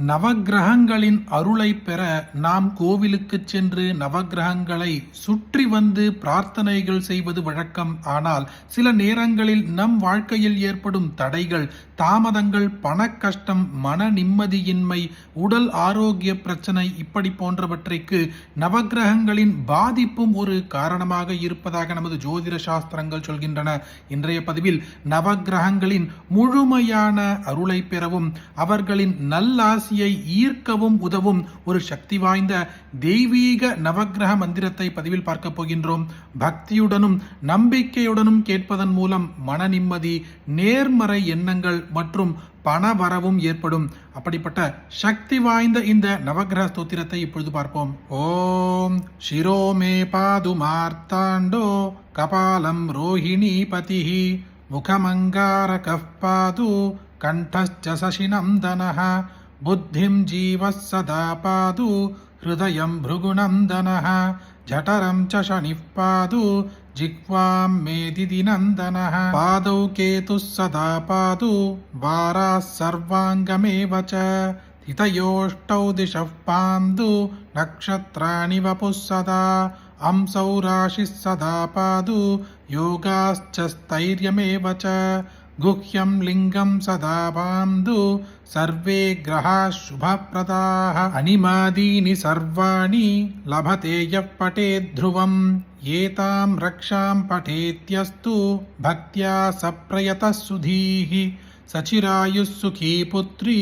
நவக்கிரகங்களின் அருளை பெற நாம் கோவிலுக்கு சென்று நவக்கிரகங்களை சுற்றி வந்து பிரார்த்தனைகள் செய்வது வழக்கம். ஆனால் சில நேரங்களில் நம் வாழ்க்கையில் ஏற்படும் தடைகள், தாமதங்கள், பண கஷ்டம், மன நிம்மதியின்மை, உடல் ஆரோக்கிய பிரச்சனை இப்படி போன்றவற்றைக்கு நவக்கிரகங்களின் பாதிப்பும் ஒரு காரணமாக இருப்பதாக நமது ஜோதிட சாஸ்திரங்கள் சொல்கின்றன. இன்றைய பதிவில் நவக்கிரகங்களின் முழுமையான அருளை பெறவும் அவர்களின் நல்லாசியை ஈர்க்கவும் உதவும் ஒரு சக்தி வாய்ந்த தெய்வீக நவக்கிரக மந்திரத்தை பதிவில் பார்க்க போகின்றோம். பக்தியுடனும் நம்பிக்கையுடனும் கேட்பதன் மூலம் மன நிம்மதி, நேர்மறை எண்ணங்கள் மற்றும் பண வரவும் ஏற்படும். அப்படிப்பட்ட சக்தி வாய்ந்த இந்த நவக்கிரக ஸ்தோத்திரத்தை இப்பொழுது பார்ப்போம். ஓம் சிரோமே பாது மார்த்தாண்டோ கபாலம் ரோஹிணி பதிஹி முகமங்காரகஃ பாது கண்டஸ்ச சசிநந்தனஹ புத்திம் ஜீவः சதா பாது ஹிருதயம் भृगुनन्दनः ஜடரம் ச शनिः पादु जिह्वां मेदिति नन्दनः पादौ केतुः सदा पादु वाराः सर्वाङ्गमेव च हितयोष्टौ दिशः पान्तु नक्षत्राणि वपुः सदा अंसौ राशिः सदा पादु योगाश्च स्थैर्यमेव च गुह्यं लिङ्गं सदा पान्तु सर्वे ग्रहाः शुभप्रदाः अनिमादीनि सर्वाणि लभते यः पठेत् ध्रुवम् एतां रक्षां पठेत्यस्तु भक्त्या सप्रयतः सुधीः सचिरायुः सुखी पुत्री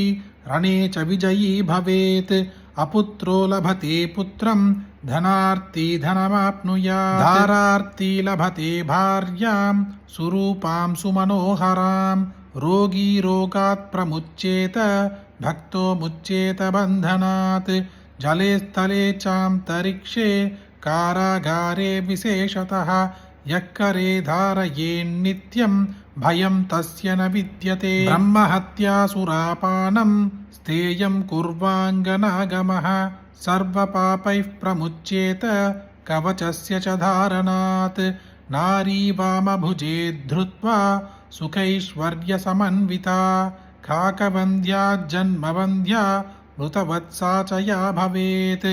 रणे च विजयी भवेत् अपुत्रो लभते पुत्रं धनार्थी धनमाप्नुयात् धारार्थी लभते भार्यां सुरूपां सुमनोहरां रोगी रोगात् प्रमुच्येत भक्तो मुच्येत बन्धनात् जले स्थले चान्तरिक्षे कारागारे विशेषतः यक्करे धारयेन्नित्यं भयं तस्य न विद्यते ब्रह्महत्यासुरापानं स्थेयं कुर्वाङ्गनागमः सर्वपापैः प्रमुच्येत कवचस्य च धारणात् नारी वामभुजे धृत्वा सुखैश्वर्यसमन्विता काकवन्द्या जन्मवन्द्या मृतवत्सा च या भवेत्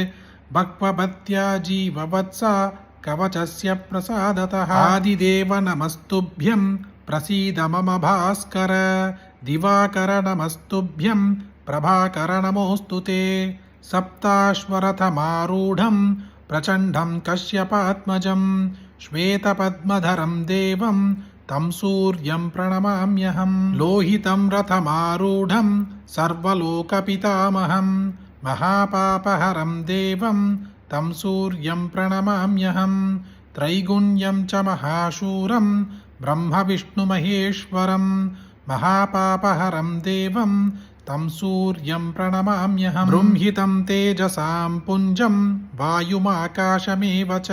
भक्वभत्या जीववत्सा कवचस्य प्रसादतः आदिदेव नमस्तुभ्यं प्रसीद मम भास्कर दिवाकर नमस्तुभ्यं प्रभाकर नमोऽस्तु ते सप्ताश्वरथमारूढं प्रचण्डं कश्यपात्मजं श्वेतपद्मधरं देवं तं सूर्यं प्रणमाम्यहं लोहितं रथमारूढं सर्वलोकपितामहं महापापहरं देवं तं सूर्यं प्रणमाम्यहं त्रैगुण्यं च महाशूरं ब्रह्मविष्णुमहेश्वरं महापापहरं देवं तं सूर्यं प्रणमाम्यहं बृंहितं तेजसां पुञ्जं वायुमाकाशमेव च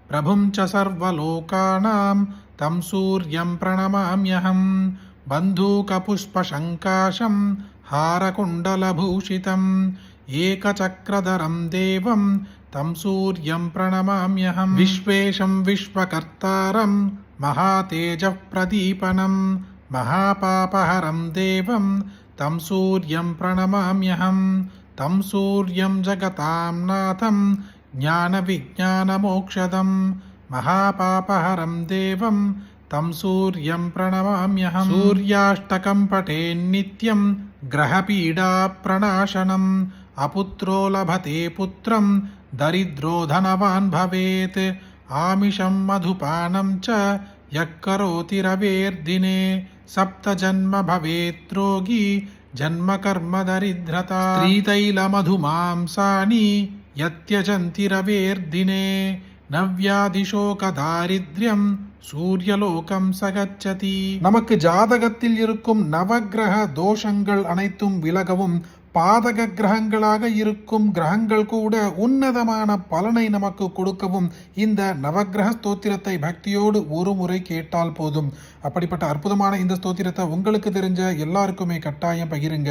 प्रभुं च सर्वलोकानां तं सूर्यं प्रणमाम्यहं बन्धूकपुष्पशङ्काशं हारकुण्डलभूषितम् एकचक्रधरं देवं तं सूर्यं प्रणमाम्यहं विश्वेशं विश्वकर्तारं महातेजः प्रदीपनं महापापहरं देवं तं सूर्यं प्रणमाम्यहं तं सूर्यं जगतां नाथं ज्ञानविज्ञानमोक्षदं महापापहरं देवं तं सूर्यं प्रणमाम्यहं सूर्याष्टकं पठेन्नित्यं ग्रहपीडाप्रणाशनं अपुत्रो लभते पुत्रं दरिद्रो धनवान् भवेत् आमिषं मधुपानं च यः करोति रवेर्दिने सप्तजन्म भवेत् रोगी जन्मकर्म दरिद्रता स्त्रीतैलमधुमांसानि यत्यजन्ति रवेर्दिने நவ்யாதிசோகதாரித்யம் சூரியலோகம் சகச்சதி. நமக்கு ஜாதகத்தில் இருக்கும் நவக்கிரக தோஷங்கள் அனைத்தும் விலகவும் பாதக கிரகங்களாக இருக்கும் கிரகங்கள் கூட உன்னதமான பலனை நமக்கு கொடுக்கவும் இந்த நவக்கிரக ஸ்தோத்திரத்தை பக்தியோடு ஒரு முறை கேட்டால் போதும். அப்படிப்பட்ட அற்புதமான இந்த ஸ்தோத்திரத்தை உங்களுக்கு தெரிஞ்ச எல்லாருக்குமே கட்டாயம் பகிருங்க.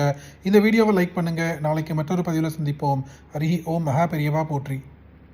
இந்த வீடியோவை லைக் பண்ணுங்க. நாளைக்கு மற்றொரு பதிவில் சந்திப்போம். ஹரி ஓம் மகா பெரியவா போற்றி.